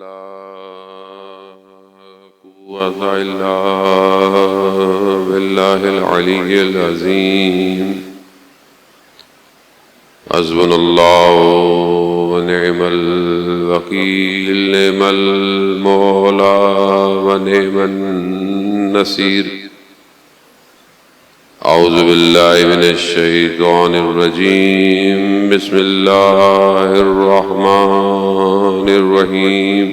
ولا قوة إلا بالله العلي العظيم حسبنا الله ونعم الوكيل نعم المولى ونعم النصير أعوذ بالله من الشيطان الرجيم بسم الله الرحمن الرحيم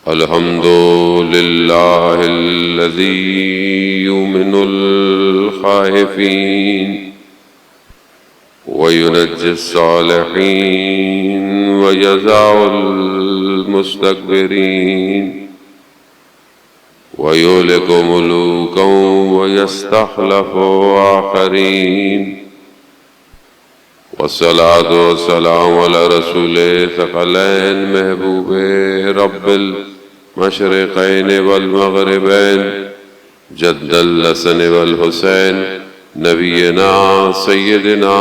الحمد لله الذي يؤمن الخائفين وينجي الصالحين ويجزع المستكبرين ويهلك ملوكا ويستخلف آخرين والصلاة والسلام على رسول ثقلين محبوب رب المشرقين والمغربين جد الحسن والحسين نبينا سيدنا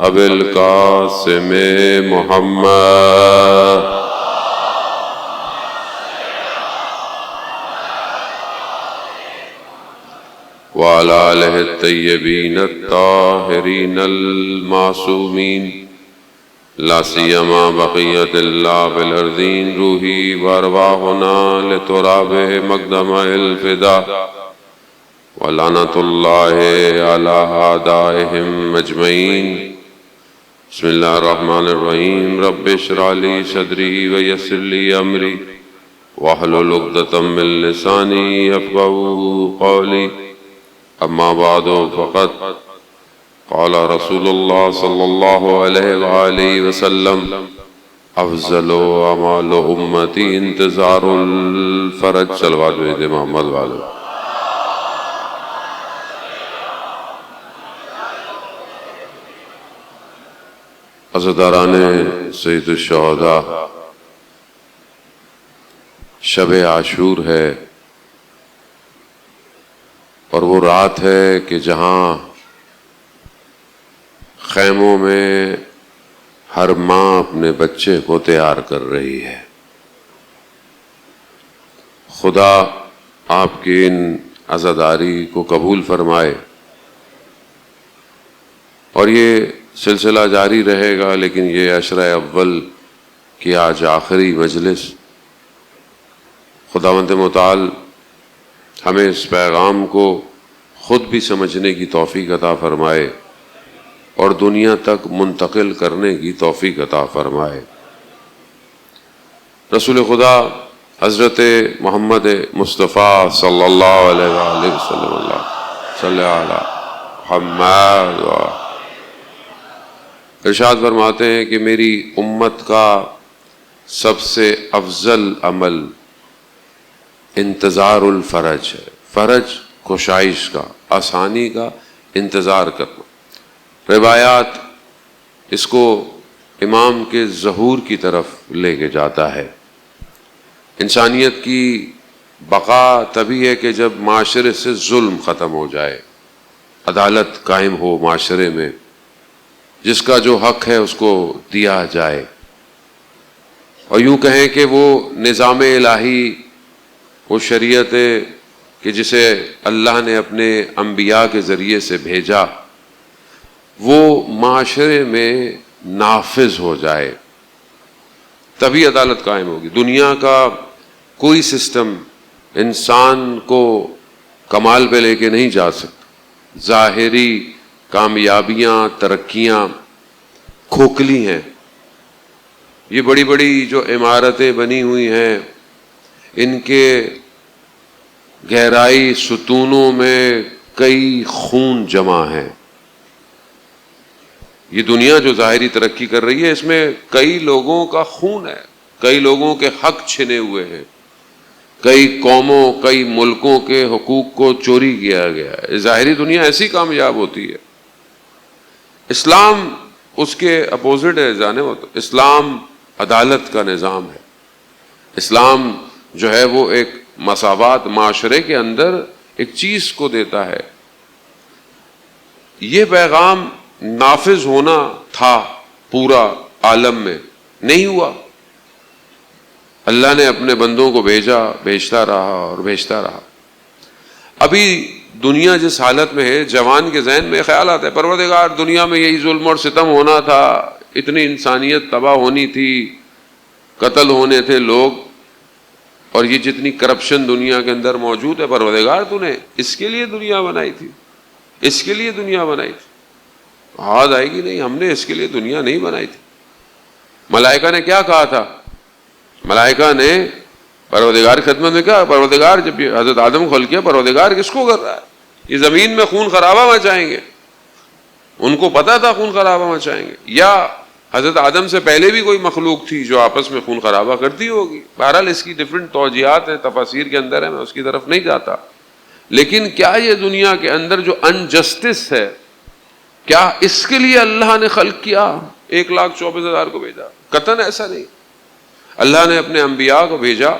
أبي القاسم محمد وعلى آله الطيبين الطاهرين المعصومين لا سيما بقية الله في الأرضين روحي وأرواحنا لتراب مقدم الفداء ولعنة الله على أعدائهم أجمعين بسم الله الرحمن الرحيم رب اشرح لي صدري ويسر لي أمري واحلل عقدة من لساني يفقهوا قولي اما بعد فقد قال رسول اللہ صلی اللہ علیہ وآلہ وسلم افضل اعمال امتی انتظار الفرج صلوات بید محمد والو عزیزان سید الشہداء شب عاشور ہے اور وہ رات ہے کہ جہاں خیموں میں ہر ماں اپنے بچے کو تیار کر رہی ہے۔ خدا آپ کی ان عزاداری کو قبول فرمائے اور یہ سلسلہ جاری رہے گا، لیکن یہ عشرہ اول کی آج آخری مجلس، خداوند متعال ہمیں اس پیغام کو خود بھی سمجھنے کی توفیق عطا فرمائے اور دنیا تک منتقل کرنے کی توفیق عطا فرمائے۔ رسول خدا حضرت محمد مصطفیٰ صلی اللہ علیہ وآلہ وسلم اللہ صلی علی محمد ارشاد فرماتے ہیں کہ میری امت کا سب سے افضل عمل انتظار الفرج ہے۔ فرج کوشائش کا، آسانی کا انتظار کرنا۔ روایات اس کو امام کے ظہور کی طرف لے کے جاتا ہے۔ انسانیت کی بقا تبھی ہے کہ جب معاشرے سے ظلم ختم ہو جائے، عدالت قائم ہو معاشرے میں، جس کا جو حق ہے اس کو دیا جائے، اور یوں کہیں کہ وہ نظام الہی، وہ شریعت کہ جسے اللہ نے اپنے انبیاء کے ذریعے سے بھیجا، وہ معاشرے میں نافذ ہو جائے، تبھی عدالت قائم ہوگی۔ دنیا کا کوئی سسٹم انسان کو کمال پہ لے کے نہیں جا سکتا۔ ظاہری کامیابیاں، ترقیاں کھوکھلی ہیں۔ یہ بڑی بڑی جو عمارتیں بنی ہوئی ہیں، ان کے گہرائی ستونوں میں کئی خون جمع ہیں۔ یہ دنیا جو ظاہری ترقی کر رہی ہے، اس میں کئی لوگوں کا خون ہے، کئی لوگوں کے حق چھنے ہوئے ہیں، کئی قوموں، کئی ملکوں کے حقوق کو چوری کیا گیا ہے۔ ظاہری دنیا ایسی کامیاب ہوتی ہے۔ اسلام اس کے اپوزٹ ہے، جانے ہو تو اسلام عدالت کا نظام ہے۔ اسلام جو ہے وہ ایک مساوات معاشرے کے اندر ایک چیز کو دیتا ہے۔ یہ پیغام نافذ ہونا تھا پورا عالم میں، نہیں ہوا۔ اللہ نے اپنے بندوں کو بھیجتا رہا اور بھیجتا رہا. ابھی دنیا جس حالت میں ہے، جوان کے ذہن میں خیال آتا ہے پروردگار دنیا میں یہی ظلم اور ستم ہونا تھا، اتنی انسانیت تباہ ہونی تھی، قتل ہونے تھے لوگ، اور یہ جتنی کرپشن دنیا کے اندر موجود ہے، پروردگار تو نے اس کے لیے دنیا بنائی تھی، اس کے لیے دنیا بنائی تھی. یاد آئے گی نہیں، ہم نے اس کے لیے دنیا نہیں بنائی تھی. ملائکہ نے کیا کہا تھا؟ ملائکہ نے پروردگار خدمت میں کہا پروردگار جب یہ حضرت آدم کھول کیا، پروردگار کس کو کر رہا ہے؟ یہ زمین میں خون خرابہ مچائیں گے. ان کو پتا تھا خون خرابہ مچائیں گے، یا حضرت آدم سے پہلے بھی کوئی مخلوق تھی جو آپس میں خون خرابہ کرتی ہوگی. بہرحال اس کی ڈفرینٹ توجیہات ہیں، تفاسیر کے اندر ہے، میں اس کی طرف نہیں جاتا. لیکن کیا یہ دنیا کے اندر جو انجسٹس ہے، کیا اس کے لیے اللہ نے خلق کیا؟ 1,24,000 کو بھیجا؟ قطعاً ایسا نہیں. اللہ نے اپنے انبیاء کو بھیجا،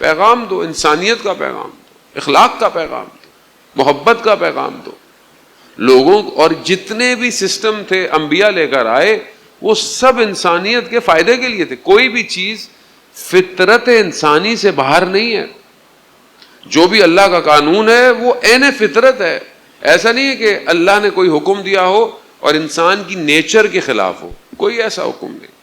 پیغام دو، انسانیت کا پیغام دو، اخلاق کا پیغام دو، محبت کا پیغام دو لوگوں. اور جتنے بھی سسٹم تھے انبیاء لے کر آئے، وہ سب انسانیت کے فائدے کے لیے تھے. کوئی بھی چیز فطرت انسانی سے باہر نہیں ہے. جو بھی اللہ کا قانون ہے وہ عین فطرت ہے. ایسا نہیں ہے کہ اللہ نے کوئی حکم دیا ہو اور انسان کی نیچر کے خلاف ہو، کوئی ایسا حکم نہیں.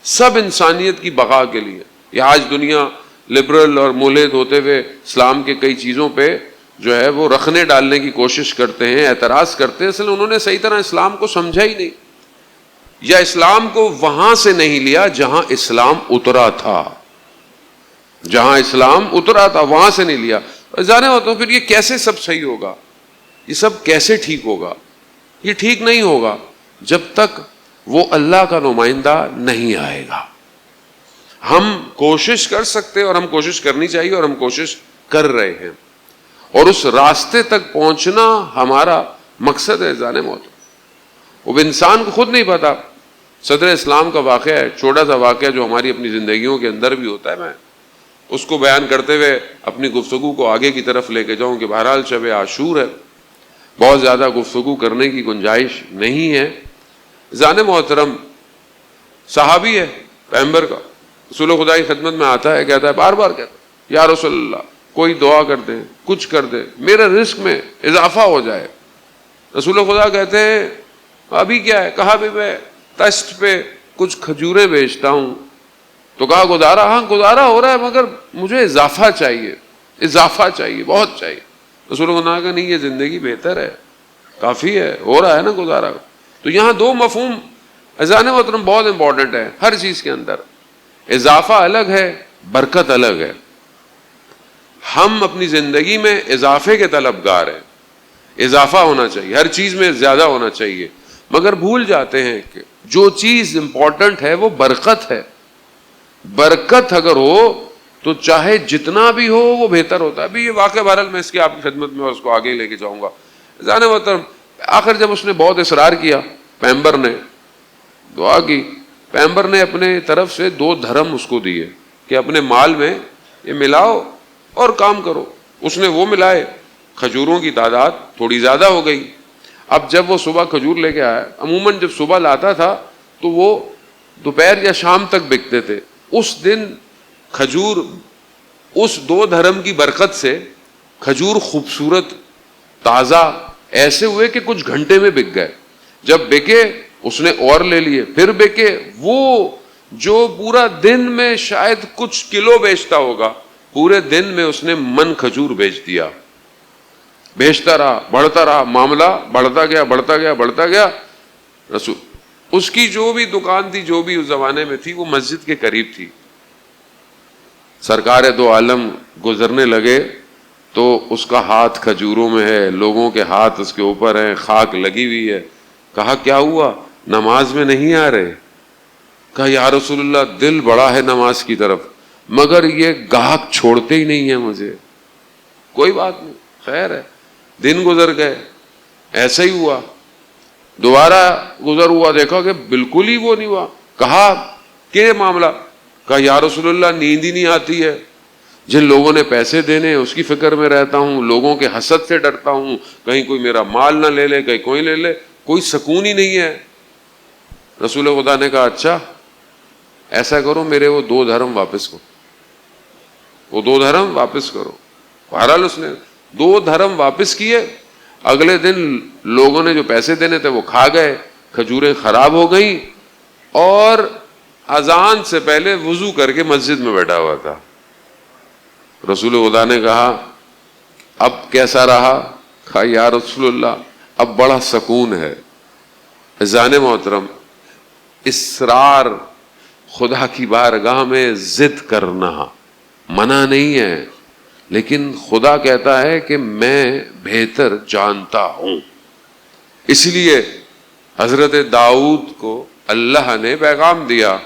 سب انسانیت کی بقا کے لیے. یہ آج دنیا لبرل اور ملحد ہوتے ہوئے اسلام کے کئی چیزوں پہ جو ہے وہ رکھنے ڈالنے کی کوشش کرتے ہیں، اعتراض کرتے ہیں. اصل انہوں نے صحیح طرح اسلام کو سمجھا ہی نہیں، یا اسلام کو وہاں سے نہیں لیا جہاں اسلام اترا تھا. جہاں اسلام اترا تھا وہاں سے نہیں لیا. جانے ہو تو پھر یہ کیسے سب صحیح ہوگا، یہ سب کیسے ٹھیک ہوگا؟ یہ ٹھیک نہیں ہوگا جب تک وہ اللہ کا نمائندہ نہیں آئے گا. ہم کوشش کر سکتے اور ہم کوشش کرنی چاہیے اور ہم کوشش کر رہے ہیں، اور اس راستے تک پہنچنا ہمارا مقصد ہے. جانے موت وہ انسان کو خود نہیں پتا. صدر اسلام کا واقعہ ہے، چھوٹا سا واقعہ جو ہماری اپنی زندگیوں کے اندر بھی ہوتا ہے. میں اس کو بیان کرتے ہوئے اپنی گفتگو کو آگے کی طرف لے کے جاؤں کہ بہرحال شب عاشور ہے، بہت زیادہ گفتگو کرنے کی گنجائش نہیں ہے. زان محترم صحابی ہے پیغمبر کا، رسول خدا کی خدمت میں آتا ہے، کہتا ہے، بار بار کہتا ہے، یا رسول اللہ کوئی دعا کر دے، کچھ کر دے، میرے رزق میں اضافہ ہو جائے. رسول خدا کہتے ہیں ابھی کیا ہے؟ کہا بھی میں تشت پہ کچھ کھجوریں بیچتا ہوں. تو کہا گزارا؟ ہاں گزارا ہو رہا ہے، مگر مجھے اضافہ چاہیے، اضافہ چاہیے، بہت چاہیے. رسول خدا کہا نہیں، یہ زندگی بہتر ہے، کافی ہے، ہو رہا ہے نا گزارا. تو یہاں دو مفہوم اذان محترم بہت امپورٹنٹ ہے ہر چیز کے اندر. اضافہ الگ ہے، برکت الگ ہے. ہم اپنی زندگی میں اضافے کے طلبگار ہیں، اضافہ ہونا چاہیے، ہر چیز میں زیادہ ہونا چاہیے، مگر بھول جاتے ہیں کہ جو چیز امپورٹنٹ ہے وہ برکت ہے. برکت اگر ہو تو چاہے جتنا بھی ہو وہ بہتر ہوتا ہے. ابھی یہ واقعہ بہرحال میں اس کی آپ کی خدمت میں اور اس کو آگے لے کے جاؤں گا. جانے محترم آخر جب اس نے بہت اصرار کیا، پیغمبر نے دعا کی، پیغمبر نے اپنے طرف سے 2 دھرم اس کو دیے کہ اپنے مال میں یہ ملاؤ اور کام کرو. اس نے وہ ملائے، کھجوروں کی تعداد تھوڑی زیادہ ہو گئی. اب جب وہ صبح کھجور لے کے آیا، عموماً جب صبح لاتا تھا تو وہ دوپہر یا شام تک بکتے تھے. اس دن کھجور، اس 2 دھرم کی برکت سے کھجور خوبصورت تازہ ایسے ہوئے کہ کچھ گھنٹے میں بک گئے. جب بکے اس نے اور لے لیے، پھر بکے. وہ جو پورا دن میں شاید کچھ کلو بیچتا ہوگا، پورے دن میں اس نے من کھجور بیچ دیا. بیچتا رہا، بڑھتا رہا، معاملہ بڑھتا گیا بڑھتا گیا بڑھتا گیا. رسول اس کی جو بھی دکان تھی، جو بھی اس زمانے میں تھی، وہ مسجد کے قریب تھی. سرکار دو عالم گزرنے لگے تو اس کا ہاتھ کھجوروں میں ہے، لوگوں کے ہاتھ اس کے اوپر ہیں، خاک لگی ہوئی ہے. کہا کیا ہوا؟ نماز میں نہیں آ رہے؟ کہا یا رسول اللہ دل بڑا ہے نماز کی طرف، مگر یہ گاہک چھوڑتے ہی نہیں ہیں مجھے. کوئی بات نہیں، خیر ہے. دن گزر گئے، ایسا ہی ہوا. دوبارہ گزر ہوا، دیکھا کہ بالکل ہی وہ نہیں ہوا. کہا کہ معاملہ؟ کہا یا رسول اللہ نیند ہی نہیں آتی ہے. جن لوگوں نے پیسے دینے اس کی فکر میں رہتا ہوں، لوگوں کے حسد سے ڈرتا ہوں، کہیں کوئی میرا مال نہ لے لے، کہیں کوئی لے لے، کوئی سکون ہی نہیں ہے. رسول خدا نے کہا اچھا ایسا کرو، میرے وہ 2 دھرم واپس کرو. وہ 2 دھرم واپس کرو. بہرحال اس نے 2 دھرم واپس کیے. اگلے دن لوگوں نے جو پیسے دینے تھے وہ کھا گئے, کھجوریں خراب ہو گئیں, اور اذان سے پہلے وضو کر کے مسجد میں بیٹھا ہوا تھا. رسول خدا نے کہا اب کیسا رہا؟ کہا یا رسول اللہ اب بڑا سکون ہے. اذان محترم, اصرار خدا کی بارگاہ میں ضد کرنا منع نہیں ہے, لیکن خدا کہتا ہے کہ میں بہتر جانتا ہوں. اس لیے حضرت داؤد کو اللہ نے پیغام دیا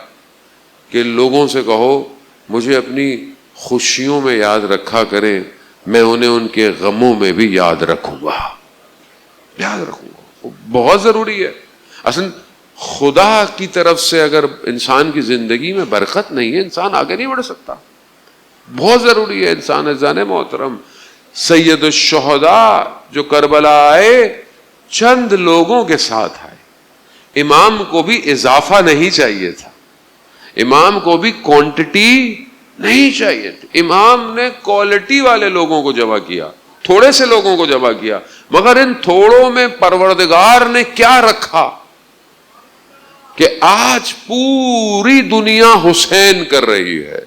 کہ لوگوں سے کہو مجھے اپنی خوشیوں میں یاد رکھا کریں, میں انہیں ان کے غموں میں بھی یاد رکھوں گا. یاد رکھوں گا, بہت ضروری ہے. اصل خدا کی طرف سے اگر انسان کی زندگی میں برکت نہیں ہے, انسان آگے نہیں بڑھ سکتا. بہت ضروری ہے. انسان اذان محترم, سید الشہداء جو کربلا آئے چند لوگوں کے ساتھ آئے. امام کو بھی اضافہ نہیں چاہیے تھا, امام کو بھی کوانٹٹی نہیں چاہیے تھی. امام نے کوالٹی والے لوگوں کو جمع کیا, تھوڑے سے لوگوں کو جمع کیا, مگر ان تھوڑوں میں پروردگار نے کیا رکھا کہ آج پوری دنیا حسین کر رہی ہے.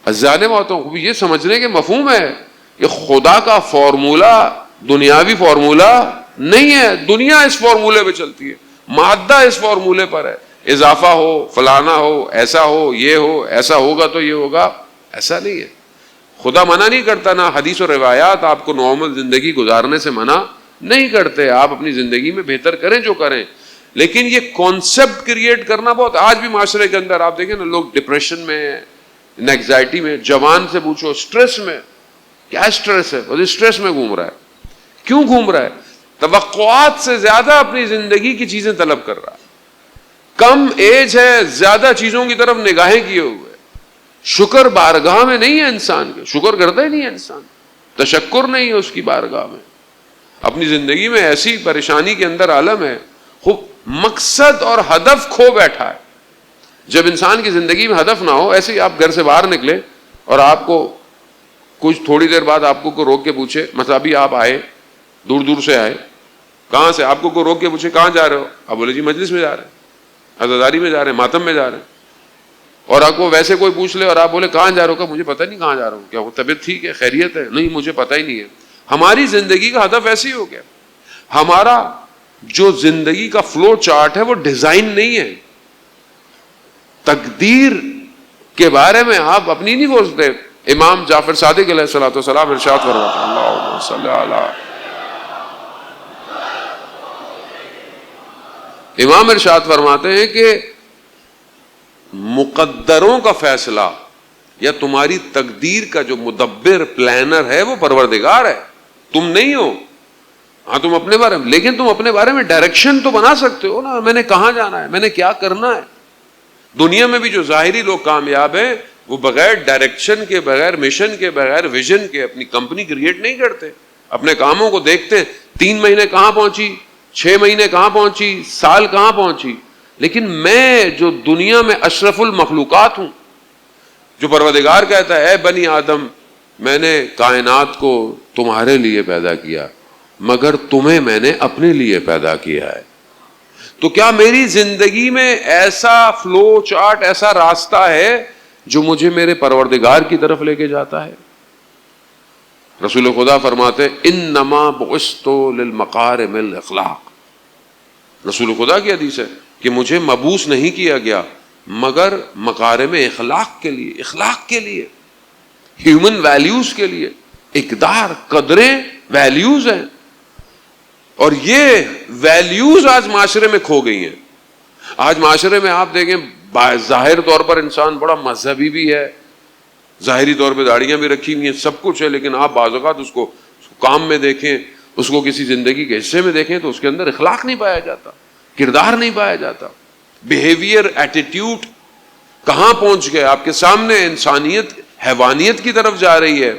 اذان محترم کو بھی یہ سمجھنے کے مفہوم ہے کہ خدا کا فارمولا دنیاوی فارمولا نہیں ہے. دنیا اس فارمولے پہ چلتی ہے, مادہ اس فارمولے پر ہے, اضافہ ہو, فلانا ہو, ایسا ہو, یہ ہو, ایسا ہوگا تو یہ ہوگا. ایسا نہیں ہے. خدا منع نہیں کرتا, نہ حدیث و روایات آپ کو نارمل زندگی گزارنے سے منع نہیں کرتے. آپ اپنی زندگی میں بہتر کریں جو کریں, لیکن یہ کانسیپٹ کریٹ کرنا بہت, آج بھی معاشرے کے اندر آپ دیکھیں نا, لوگ ڈپریشن میں, انگزائٹی میں. جوان سے پوچھو اسٹریس میں, کیا اسٹریس ہے؟ وہ اسٹریس میں گھوم رہا ہے. کیوں گھوم رہا ہے؟ توقعات سے زیادہ اپنی زندگی کی چیزیں طلب کر رہا ہے. کم ایج ہے, زیادہ چیزوں کی طرف نگاہیں کیے ہوئے. شکر بارگاہ میں نہیں ہے انسان کے, شکر کرتا ہی نہیں ہے انسان, تشکر نہیں ہے اس کی بارگاہ میں. اپنی زندگی میں ایسی پریشانی کے اندر عالم ہے, خوب مقصد اور ہدف کھو بیٹھا ہے. جب انسان کی زندگی میں ہدف نہ ہو, ایسے ہی آپ گھر سے باہر نکلے اور آپ کو کچھ تھوڑی دیر بعد آپ کو کوئی روک کے پوچھے, مثلا ابھی آپ آئے, دور دور سے آئے, کہاں سے, آپ کو کوئی روک کے پوچھے کہاں جا رہے ہو, آپ بولے جی مجلس میں جا رہے ہیں, عزاداری میں جا رہے ہیں, ماتم میں جا رہے ہیں. اور آپ کو ویسے کوئی پوچھ لے اور آپ بولے کہاں جا رہے ہو, کہ مجھے پتہ نہیں کہاں جا رہا ہوں, کیا طبیعت ٹھیک ہے, خیریت ہے, نہیں مجھے پتہ ہی نہیں ہے. ہماری زندگی کا ہدف ایسے ہی ہو گیا. ہمارا جو زندگی کا فلو چارٹ ہے وہ ڈیزائن نہیں ہے. تقدیر کے بارے میں آپ اپنی نہیں سوچتے. امام جعفر صادق علیہ الصلوۃ والسلام ارشاد فرماتے ہیں, اللہم صلی علی, امام ارشاد فرماتے ہیں کہ مقدروں کا فیصلہ یا تمہاری تقدیر کا جو مدبر پلانر ہے وہ پروردگار ہے, تم نہیں ہو. ہاں تم اپنے بارے میں, لیکن تم اپنے بارے میں ڈائریکشن تو بنا سکتے ہو نا, میں نے کہاں جانا ہے, میں نے کیا کرنا ہے. دنیا میں بھی جو ظاہری لوگ کامیاب ہیں وہ بغیر ڈائریکشن کے, بغیر مشن کے, بغیر ویژن کے اپنی کمپنی کریٹ نہیں کرتے. اپنے کاموں کو دیکھتے ہیں 3 مہینے کہاں پہنچی, 6 مہینے کہاں پہنچی, سال کہاں پہنچی. لیکن میں جو دنیا میں اشرف المخلوقات ہوں, جو پروردگار کہتا ہے اے بنی آدم میں نے کائنات کو تمہارے لیے پیدا کیا, مگر تمہیں میں نے اپنے لیے پیدا کیا ہے. تو کیا میری زندگی میں ایسا فلو چارٹ, ایسا راستہ ہے جو مجھے میرے پروردگار کی طرف لے کے جاتا ہے؟ رسول خدا فرماتے انما بعثت للمکارم الاخلاق. رسول خدا کی حدیث ہے کہ مجھے مبعوث نہیں کیا گیا مگر مکارم اخلاق کے لیے, اخلاق کے لیے, ہیومن ویلیوز کے لیے. اقدار, قدریں, ویلیوز ہیں, اور یہ ویلیوز آج معاشرے میں کھو گئی ہیں. آج معاشرے میں آپ دیکھیں ظاہر طور پر انسان بڑا مذہبی بھی ہے, ظاہری طور پہ داڑیاں بھی رکھی ہوئی ہیں, سب کچھ ہے, لیکن آپ بعض اوقات اس کو کام میں دیکھیں, اس کو کسی زندگی کے حصے میں دیکھیں تو اس کے اندر اخلاق نہیں پایا جاتا, کردار نہیں پایا جاتا. بیہیویئر, ایٹیٹیوڈ کہاں پہنچ گئے آپ کے سامنے. انسانیت حیوانیت کی طرف جا رہی ہے.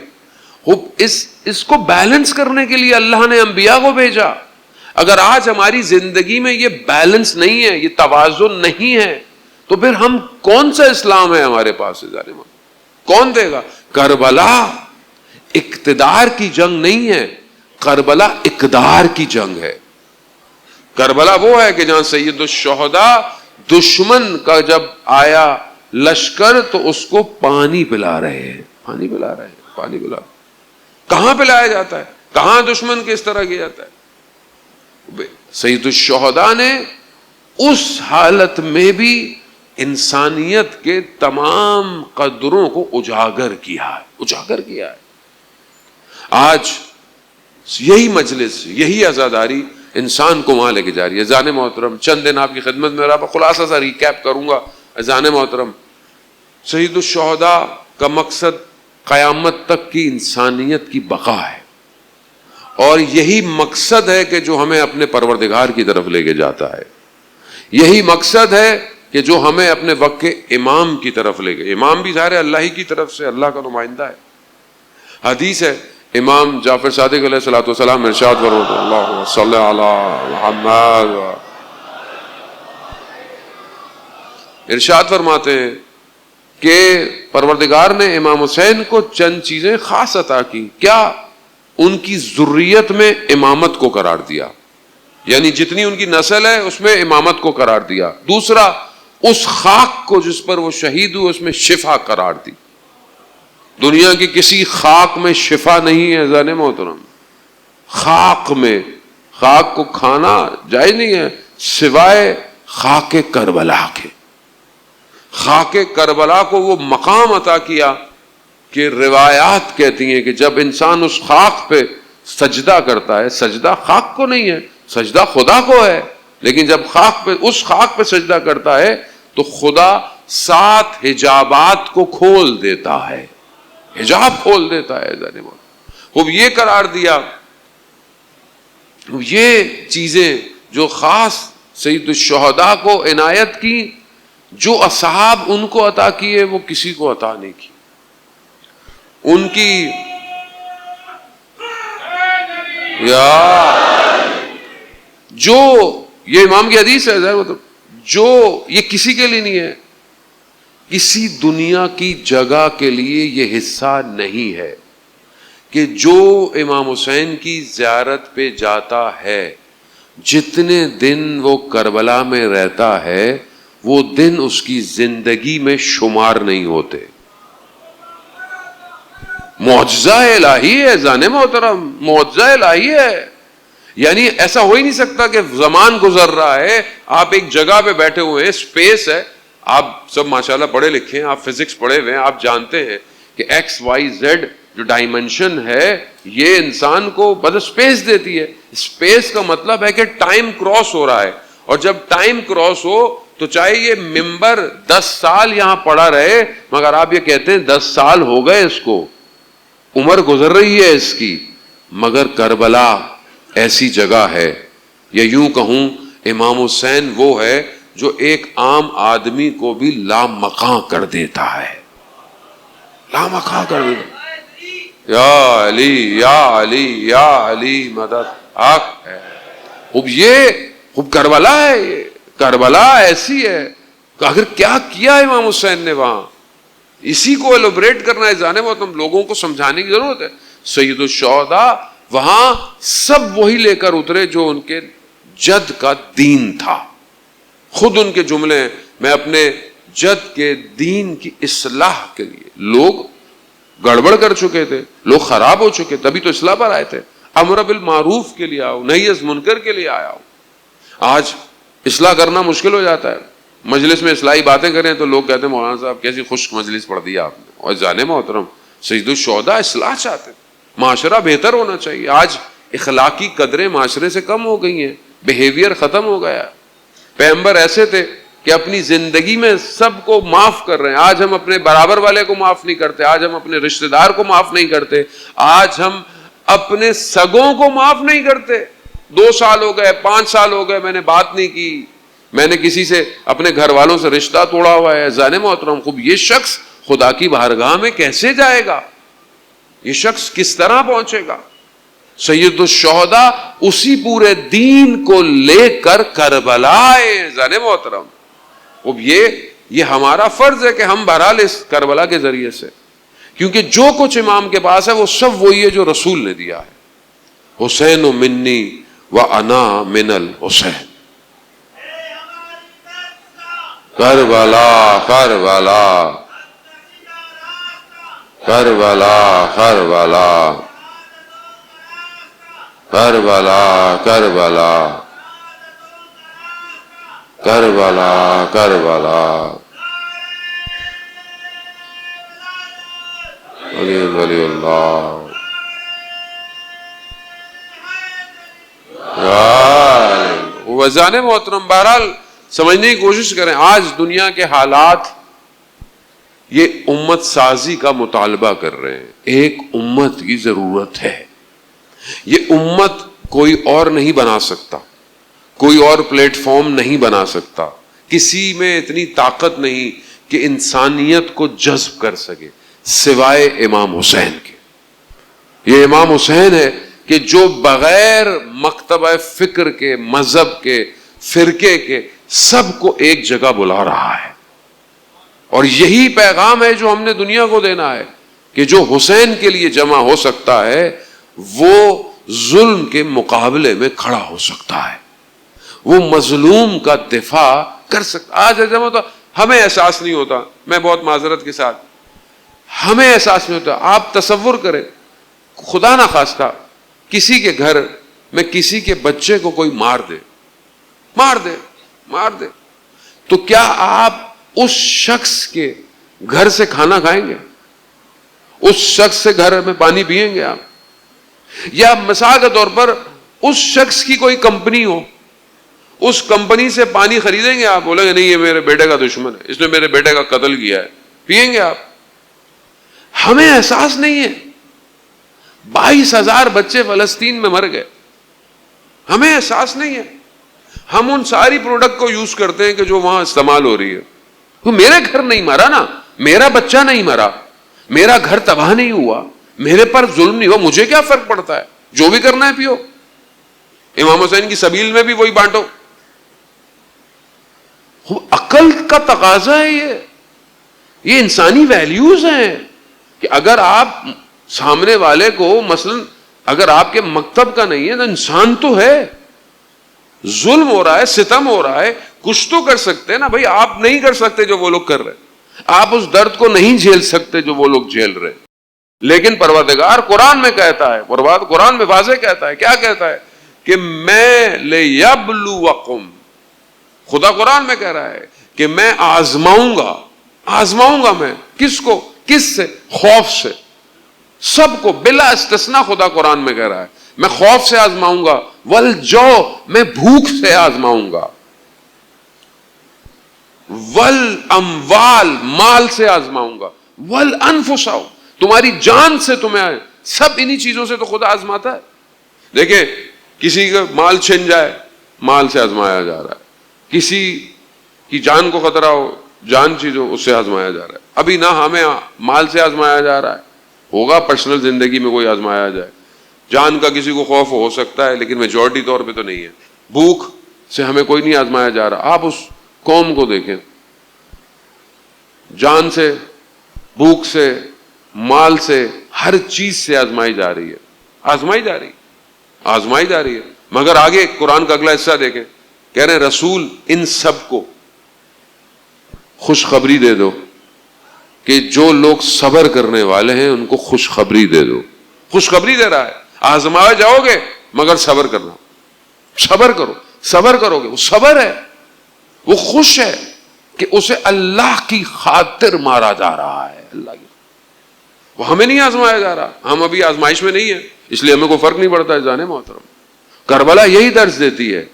اس کو بیلنس کرنے کے لیے اللہ نے انبیاء کو بھیجا. اگر آج ہماری زندگی میں یہ بیلنس نہیں ہے, یہ توازن نہیں ہے, تو پھر ہم کون سا اسلام ہے ہمارے پاس؟ کون دے گا؟ کربلا اقتدار کی جنگ نہیں ہے، کربلا اقدار کی جنگ ہے۔ کربلا وہ ہے کہ جہاں سید الشہداء دشمن کا جب آیا لشکر تو اس کو پانی پلا رہے ہیں، پانی پلا رہے ہیں، پانی پلا رہے ہیں۔ کہاں پلایا جاتا ہے؟ کہاں دشمن کے اس طرح کیا جاتا ہے؟ سید الشہداء نے اس حالت میں بھی انسانیت کے تمام قدروں کو اجاگر کیا ہے، اجاگر کیا ہے۔ آج یہی مجلس، یہی عزاداری انسان کو وہاں لے کے جا رہی ہے۔ اذان محترم، چند دن آپ کی خدمت میں خلاصہ سا ریکیپ کروں گا۔ اذان محترم، سید الشہداء کا مقصد قیامت تک کی انسانیت کی بقا ہے، اور یہی مقصد ہے کہ جو ہمیں اپنے پروردگار کی طرف لے کے جاتا ہے۔ یہی مقصد ہے کہ جو ہمیں اپنے وقت کے امام کی طرف لے گئے۔ امام بھی ظاہر ہے اللہ ہی کی طرف سے، اللہ کا نمائندہ ہے۔ حدیث ہے، امام جعفر صادق علیہ الصلوۃ والسلام ارشاد فرماتے ہیں، اللہم صلی علی محمد، ارشاد فرماتے ہیں کہ پروردگار نے امام حسین کو چند چیزیں خاص عطا کی۔ کیا؟ ان کی ذریت میں امامت کو قرار دیا، یعنی جتنی ان کی نسل ہے اس میں امامت کو قرار دیا۔ دوسرا، اس خاک کو جس پر وہ شہید ہوئے اس میں شفا قرار دی۔ دنیا کی کسی خاک میں شفا نہیں ہے اذان محترم۔ خاک میں، خاک کو کھانا جائز نہیں ہے سوائے خاک کربلا کے۔ خاک کربلا کو وہ مقام عطا کیا کہ روایات کہتی ہیں کہ جب انسان اس خاک پہ سجدہ کرتا ہے، سجدہ خاک کو نہیں ہے، سجدہ خدا کو ہے، لیکن جب خاک پہ، اس خاک پہ سجدہ کرتا ہے تو خدا 7 حجابات کو کھول دیتا ہے، حجاب کھول دیتا ہے۔ وہ یہ قرار دیا، یہ چیزیں جو خاص سید الشہداء کو عنایت کی، جو اصحاب ان کو عطا کیے وہ کسی کو عطا نہیں کی۔ ان کی جو یہ امام کی حدیث ہے، جو یہ کسی کے لیے نہیں ہے، کسی دنیا کی جگہ کے لیے یہ حصہ نہیں ہے کہ جو امام حسین کی زیارت پہ جاتا ہے، جتنے دن وہ کربلا میں رہتا ہے وہ دن اس کی زندگی میں شمار نہیں ہوتے۔ معجزہ الہی ہے اذان محترم، معجزہ الہی ہے۔ یعنی ایسا ہو ہی نہیں سکتا کہ زمان گزر رہا ہے، آپ ایک جگہ پہ بیٹھے ہوئے ہیں، اسپیس ہے، آپ سب ماشاءاللہ پڑھے لکھے ہیں، آپ فزکس پڑھے ہوئے ہیں، آپ جانتے ہیں کہ ایکس وائی زیڈ جو ڈائمنشن ہے یہ انسان کو بس اسپیس دیتی ہے۔ اسپیس کا مطلب ہے کہ ٹائم کراس ہو رہا ہے، اور جب ٹائم کراس ہو تو چاہے یہ ممبر 10 سال یہاں پڑا رہے، مگر آپ یہ کہتے ہیں 10 سال ہو گئے اس کو، عمر گزر رہی ہے اس کی۔ مگر کربلا ایسی جگہ ہے، یا یوں کہوں امام حسین وہ ہے جو ایک عام آدمی کو بھی لامقاں کر دیتا ہے، لامقاں کر دیتا ہے۔ یا علی یا علی یا علی مدد حق ہے۔ خوب کربلا ہے، یہ کربلا ایسی ہے کہ اگر کیا کیا امام حسین نے وہاں، اسی کو ایلوبریٹ کرنا ہے جانے وہ تم لوگوں کو سمجھانے کی ضرورت ہے۔ سید الشہداء وہاں سب وہی لے کر اترے جو ان کے جد کا دین تھا۔ خود ان کے جملے ہیں، میں اپنے جد کے دین کی اصلاح کے لیے، لوگ گڑبڑ کر چکے تھے، لوگ خراب ہو چکے، تبھی تو اصلاح پر آئے تھے، امر بالمعروف کے لیے آؤ، نہی از منکر کے لیے آیا ہوں۔ آج اصلاح کرنا مشکل ہو جاتا ہے، مجلس میں اصلاحی باتیں کریں تو لوگ کہتے ہیں مولانا صاحب کیسی خشک مجلس پڑھ دی آپ نے۔ اور جانے محترم سید الشہداء اصلاح چاہتے ہیں، معاشرہ بہتر ہونا چاہیے۔ آج اخلاقی قدریں معاشرے سے کم ہو گئی ہیں، بیہیویئر ختم ہو گیا۔ پیغمبر ایسے تھے کہ اپنی زندگی میں سب کو معاف کر رہے ہیں، آج ہم اپنے برابر والے کو معاف نہیں کرتے، آج ہم اپنے رشتہ دار کو معاف نہیں کرتے، آج ہم اپنے سگوں کو معاف نہیں کرتے۔ 2 سال ہو گئے، 5 سال ہو گئے، میں نے بات نہیں کی، میں نے کسی سے اپنے گھر والوں سے رشتہ توڑا ہوا ہے۔ ذہن محترم خوب، یہ شخص خدا کی بارگاہ میں کیسے جائے گا؟ یہ شخص کس طرح پہنچے گا؟ سید الشہداء اسی پورے دین کو لے کر کربلا آئے۔ ذہن محترم خوب، یہ یہ ہمارا فرض ہے کہ ہم بہرحال اس کربلا کے ذریعے سے، کیونکہ جو کچھ امام کے پاس ہے وہ سب وہی ہے جو رسول نے دیا ہے. حسین منی و انا من الحسین. کربلا کربلا کربلا کربلا کربلا کربلا کربلا کربلا. علی ولی اللہ. وزان محترم، بہرحال سمجھنے کی کوشش کریں. آج دنیا کے حالات یہ امت سازی کا مطالبہ کر رہے ہیں. ایک امت کی ضرورت ہے. یہ امت کوئی اور نہیں بنا سکتا، کوئی اور پلیٹ فارم نہیں بنا سکتا. کسی میں اتنی طاقت نہیں کہ انسانیت کو جذب کر سکے سوائے امام حسین کے. یہ امام حسین ہے کہ جو بغیر مکتبہ فکر کے، مذہب کے، فرقے کے، سب کو ایک جگہ بلا رہا ہے. اور یہی پیغام ہے جو ہم نے دنیا کو دینا ہے کہ جو حسین کے لیے جمع ہو سکتا ہے وہ ظلم کے مقابلے میں کھڑا ہو سکتا ہے، وہ مظلوم کا دفاع کر سکتا. آج جمع تو ہمیں احساس نہیں ہوتا، میں بہت معذرت کے ساتھ، ہمیں احساس نہیں ہوتا. آپ تصور کریں خدا نہ خواستہ کسی کے گھر میں کسی کے بچے کو کوئی مار دے تو کیا آپ اس شخص کے گھر سے کھانا کھائیں گے؟ اس شخص سے گھر میں پانی پئیں گے آپ؟ یا مثال کے طور پر اس شخص کی کوئی کمپنی ہو، اس کمپنی سے پانی خریدیں گے آپ؟ بولیں گے نہیں، یہ میرے بیٹے کا دشمن ہے، اس نے میرے بیٹے کا قتل کیا ہے. پئیں گے آپ؟ ہمیں احساس نہیں ہے. 22,000 بچے فلسطین میں مر گئے، ہمیں احساس نہیں ہے. ہم ان ساری پروڈکٹ کو یوز کرتے ہیں کہ جو وہاں استعمال ہو رہی ہے. تو میرے گھر نہیں مرا نا، میرا بچہ نہیں مرا، میرا گھر تباہ نہیں ہوا، میرے پر ظلم نہیں ہوا، مجھے کیا فرق پڑتا ہے؟ جو بھی کرنا ہے پیو. امام حسین کی سبیل میں بھی وہی بانٹو. عقل کا تقاضا ہے یہ انسانی ویلیوز ہیں کہ اگر آپ سامنے والے کو، مثلا اگر آپ کے مکتب کا نہیں ہے تو انسان تو ہے، ظلم ہو رہا ہے، ستم ہو رہا ہے، کچھ تو کر سکتے ہیں نا بھائی. آپ نہیں کر سکتے جو وہ لوگ کر رہے، آپ اس درد کو نہیں جھیل سکتے جو وہ لوگ جھیل رہے. لیکن پروردگار قرآن میں کہتا ہے، قرآن میں واضح کہتا ہے، کیا کہتا ہے؟ کہ میں لِیَبْلُوَکُمْ. خدا قرآن میں کہہ رہا ہے کہ میں آزماؤں گا میں. کس کو؟ کس سے؟ خوف سے. سب کو بلا استثناء خدا قرآن میں کہہ رہا ہے میں خوف سے آزماؤں گا، والجو، میں بھوک سے آزماؤں گا، والاموال، مال سے آزماؤں گا، والانفس، تمہاری جان سے تمہیں، سب انہی چیزوں سے تو خدا آزماتا ہے. دیکھیں کسی کا مال چھن جائے، مال سے آزمایا جا رہا ہے. کسی کی جان کو خطرہ ہو، جان چیز ہو، اس سے آزمایا جا رہا ہے. ابھی نہ ہمیں مال سے آزمایا جا رہا ہے، ہوگا پرسنل زندگی میں کوئی آزمایا جائے. جان کا کسی کو خوف ہو سکتا ہے لیکن میجورٹی طور پہ تو نہیں ہے. بھوک سے ہمیں کوئی نہیں آزمایا جا رہا. آپ اس قوم کو دیکھیں، جان سے، بھوک سے، مال سے، ہر چیز سے آزمائی جا رہی ہے. مگر آگے قرآن کا اگلا حصہ دیکھیں، کہہ رہے ہیں رسول ان سب کو خوشخبری دے دو کہ جو لوگ صبر کرنے والے ہیں ان کو خوشخبری دے دو. خوشخبری دے رہا ہے، آزمائے جاؤ گے مگر صبر کرنا. صبر کرو گے. وہ صبر ہے، وہ خوش ہے کہ اسے اللہ کی خاطر مارا جا رہا ہے. اللہ کی، وہ ہمیں نہیں آزمایا جا رہا. ہم ابھی آزمائش میں نہیں ہیں، اس لیے ہمیں کوئی فرق نہیں پڑتا. جانے محترم، کربلا یہی درس دیتی ہے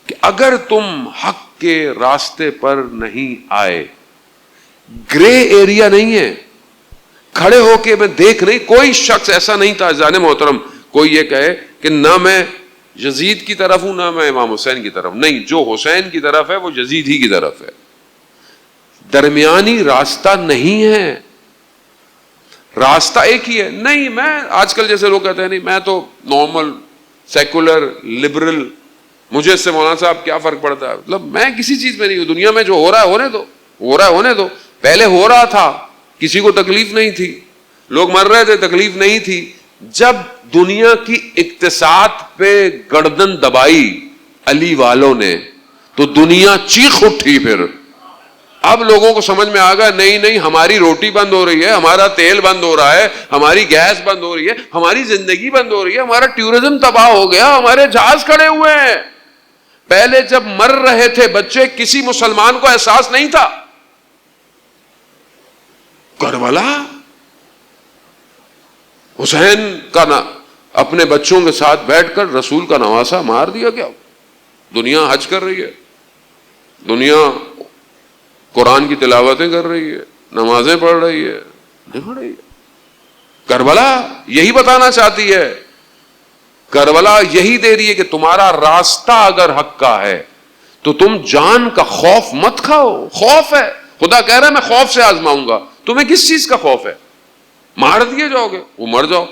کہ اگر تم حق کے راستے پر نہیں آئے، گرے ایریا نہیں ہے، کھڑے ہو کے میں دیکھ نہیں. کوئی شخص ایسا نہیں تھا جانے محترم کوئی یہ کہے کہ نہ میں یزید کی طرف ہوں نہ میں امام حسین کی طرف. نہیں، جو حسین کی طرف ہے وہ یزید ہی کی طرف ہے. درمیانی راستہ نہیں ہے، راستہ ایک ہی ہے. نہیں، میں آج کل جیسے لوگ کہتے ہیں نہیں میں تو نارمل سیکولر لبرل، مجھے اس سے مولانا صاحب کیا فرق پڑتا ہے. مطلب میں کسی چیز میں نہیں ہوں، دنیا میں جو ہو رہا ہے ہونے دو. ہو رہا ہے ہونے دو. پہلے ہو رہا تھا, کسی کو تکلیف نہیں تھی, لوگ مر رہے تھے, تکلیف نہیں تھی. جب دنیا کی اقتصاد پہ گردن دبائی علی والوں نے تو دنیا چیخ اٹھی. پھر اب لوگوں کو سمجھ میں آ گیا نہیں نہیں, ہماری روٹی بند ہو رہی ہے, ہمارا تیل بند ہو رہا ہے, ہماری گیس بند ہو رہی ہے, ہماری زندگی بند ہو رہی ہے, ہمارا ٹورزم تباہ ہو گیا, ہمارے جہاز کھڑے ہوئے ہیں. پہلے جب مر رہے تھے بچے کسی مسلمان کو احساس نہیں تھا. کربلا حسین کا اپنے بچوں کے ساتھ بیٹھ کر رسول کا نواسا مار دیا گیا. دنیا حج کر رہی ہے, دنیا قرآن کی تلاوتیں کر رہی ہے, نمازیں پڑھ رہی ہے, نہیں پڑھ رہی ہے. کربلا یہی بتانا چاہتی ہے, کربلا یہی دے رہی ہے کہ تمہارا راستہ اگر حق کا ہے تو تم جان کا خوف مت کھاؤ. خوف ہے, خدا کہہ رہا ہے میں خوف سے آزماؤں گا. تمہیں کس چیز کا خوف ہے؟ مار دیے جاؤ گے, وہ مر جاؤ.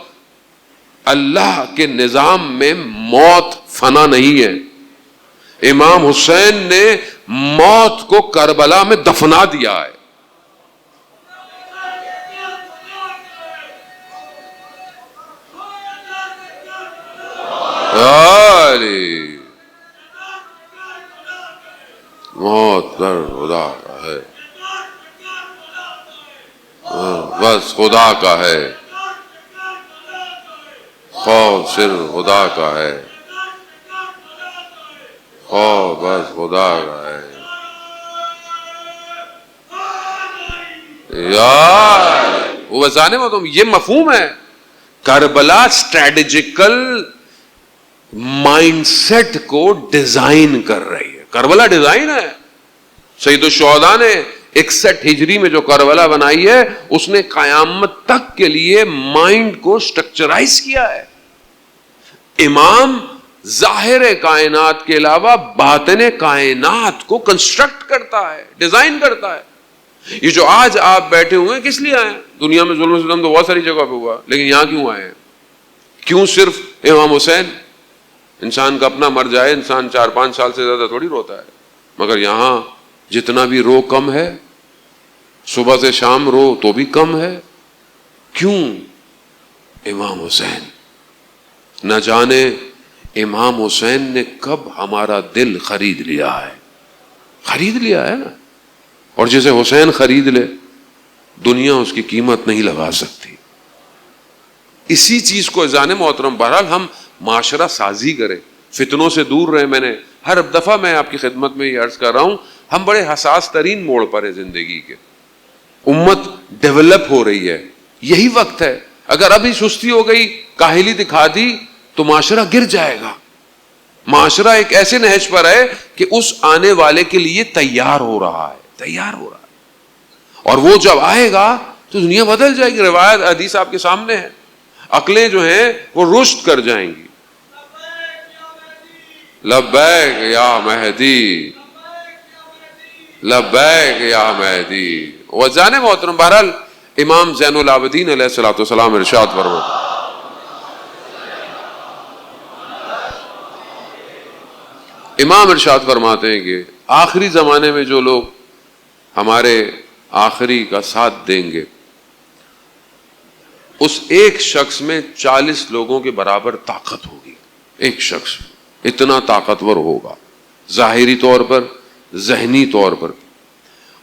اللہ کے نظام میں موت فنا نہیں ہے. امام حسین نے موت کو کربلا میں دفنا دیا ہے. موت در خدا کا ہے, بس خدا کا ہے, خوف صرف خدا کا ہے, خوف بس خدا کا ہے. یار وہ بچانے میں تم, یہ مفہوم ہے. کربلا اسٹریٹجیکل مائنڈ سیٹ کو ڈیزائن کر رہی ہے. کربلا ڈیزائن ہے. سید الشہداء نے 61 ہجری میں جو کربلا بنائی ہے اس نے قیامت تک کے لیے مائنڈ کو سٹرکچرائز کیا ہے. امام ظاہر کائنات کے علاوہ باطن کائنات کو کنسٹرکٹ کرتا ہے, ڈیزائن کرتا ہے. یہ جو آج آپ بیٹھے ہوئے ہیں کس لیے آئے ہیں؟ دنیا میں ظلم و ستم تو بہت ساری جگہ پہ ہوا, لیکن یہاں کیوں آئے ہیں؟ کیوں صرف امام حسین؟ انسان کا اپنا مر جائے انسان 4-5 سال سے زیادہ تھوڑی روتا ہے, مگر یہاں جتنا بھی رو کم ہے, صبح سے شام رو تو بھی کم ہے. کیوں؟ امام حسین. نہ جانے امام حسین نے کب ہمارا دل خرید لیا ہے. خرید لیا ہے نا, اور جسے حسین خرید لے دنیا اس کی قیمت نہیں لگا سکتی. اسی چیز کو اذان محترم, بہرحال ہم معاشرہ سازی کریں, فتنوں سے دور رہیں. میں نے ہر دفعہ میں آپ کی خدمت میں یہ عرض کر رہا ہوں, ہم بڑے حساس ترین موڑ پر ہیں زندگی کے. امت ڈیولپ ہو رہی ہے, یہی وقت ہے. اگر ابھی سستی ہو گئی, کاہلی دکھا دی تو معاشرہ گر جائے گا. معاشرہ ایک ایسے نہج پر ہے کہ اس آنے والے کے لیے تیار ہو رہا ہے, تیار ہو رہا ہے. اور وہ جب آئے گا تو دنیا بدل جائے گی. روایت حدیث آپ کے سامنے ہے. عقلیں جو ہیں وہ رشد کر جائیں گی. لبیک یا مہدی, لبیک یا مہدی. وہ جانے محترم, بہرحال امام زین العابدین علیہ الصلوۃ والسلام ارشاد فرماتے امام ارشاد فرماتے ہیں کہ آخری زمانے میں جو لوگ ہمارے آخری کا ساتھ دیں گے, اس ایک شخص میں 40 لوگوں کے برابر طاقت ہوگی. ایک شخص اتنا طاقتور ہوگا, ظاہری طور پر, ذہنی طور پر.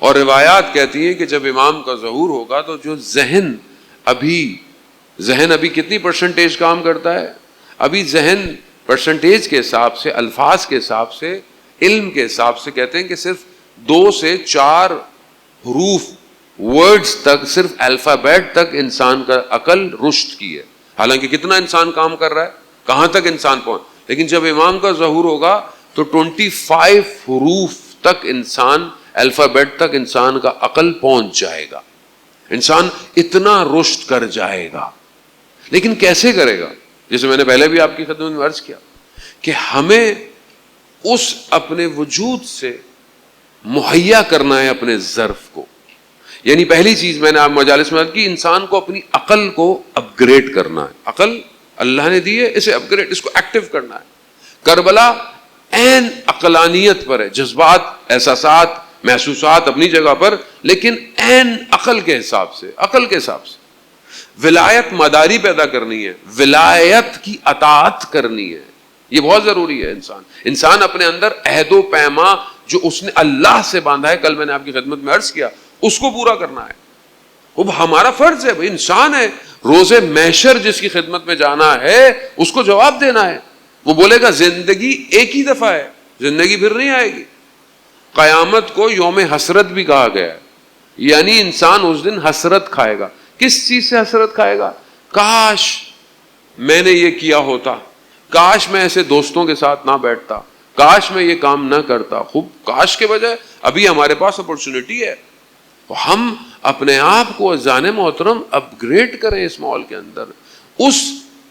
اور روایات کہتی ہیں کہ جب امام کا ظہور ہوگا تو جو ذہن ابھی کتنی پرسنٹیج کام کرتا ہے؟ ابھی ذہن پرسنٹیج کے حساب سے, الفاظ کے حساب سے, علم کے حساب سے کہتے ہیں کہ صرف 2 سے 4 حروف, ورڈز تک, صرف الفابیٹ تک انسان کا عقل رشد کی ہے. حالانکہ کتنا انسان کام کر رہا ہے, کہاں تک انسان پہنچ. لیکن جب امام کا ظہور ہوگا تو 25 حروف تک انسان, الفابیٹ تک انسان کا عقل پہنچ جائے گا. انسان اتنا رشد کر جائے گا. لیکن کیسے کرے گا؟ جیسے میں نے پہلے بھی آپ کی خدمت میں عرض کیا کہ ہمیں اس اپنے وجود سے مہیا کرنا ہے اپنے ظرف کو. یعنی پہلی چیز میں نے آپ مجالس میں عرض کی, انسان کو اپنی عقل کو اپ گریڈ کرنا ہے. عقل اللہ نے دی ہے, اسے اپ گریڈ, اس کو ایکٹیو کرنا ہے. کربلا عین عقلانیت پر ہے, جذبات, احساسات, محسوسات اپنی جگہ پر، لیکن عین عقل کے حساب سے، عقل کے حساب سے ولایت مداری پیدا کرنی ہے، ولایت کی اطاعت کرنی ہے. یہ بہت ضروری ہے. انسان اپنے اندر عہد و پیما جو اس نے اللہ سے باندھا ہے، کل میں نے آپ کی خدمت میں عرض کیا، اس کو پورا کرنا ہے. وہ ہمارا فرض ہے. انسان ہے، روز محشر جس کی خدمت میں جانا ہے اس کو جواب دینا ہے. وہ بولے گا زندگی ایک ہی دفعہ ہے، زندگی پھر نہیں آئے گی. قیامت کو یوم حسرت بھی کہا گیا ہے، یعنی انسان اس دن حسرت کھائے گا. کس چیز سے حسرت کھائے گا؟ کاش میں نے یہ کیا ہوتا، کاش میں ایسے دوستوں کے ساتھ نہ بیٹھتا، کاش میں یہ کام نہ کرتا. خوب کاش کے بجائے ابھی ہمارے پاس اپرچونٹی ہے. ہم اپنے آپ کو عزیزان محترم اپ گریڈ کریں اس ماحول کے اندر، اس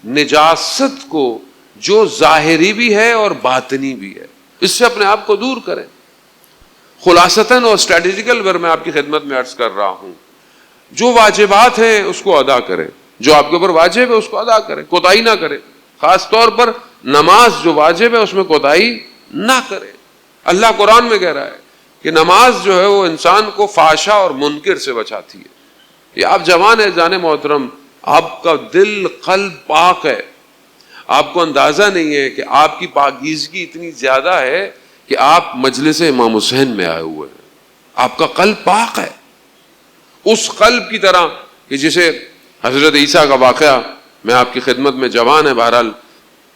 نجاست کو جو ظاہری بھی ہے اور باطنی بھی ہے، اس سے اپنے آپ کو دور کریں. خلاصتاً اور اسٹریٹجیکل ور میں آپ کی خدمت میں عرض کر رہا ہوں، جو واجبات ہیں اس کو ادا کریں، جو آپ کے اوپر واجب ہے اس کو ادا کریں، کوتاہی نہ کریں. خاص طور پر نماز جو واجب ہے اس میں کوتاہی نہ کریں. اللہ قرآن میں کہہ رہا ہے کہ نماز جو ہے وہ انسان کو فحشا اور منکر سے بچاتی ہے. یہ آپ جوان ہیں جان محترم، آپ کا دل قلب پاک ہے، آپ کو اندازہ نہیں ہے کہ آپ کی پاکیزگی اتنی زیادہ ہے کہ آپ مجلس امام حسین میں آئے ہوئے ہیں. آپ کا قلب پاک ہے، اس قلب کی طرح کہ جسے حضرت عیسیٰ کا واقعہ میں آپ کی خدمت میں جوان ہے، بہرحال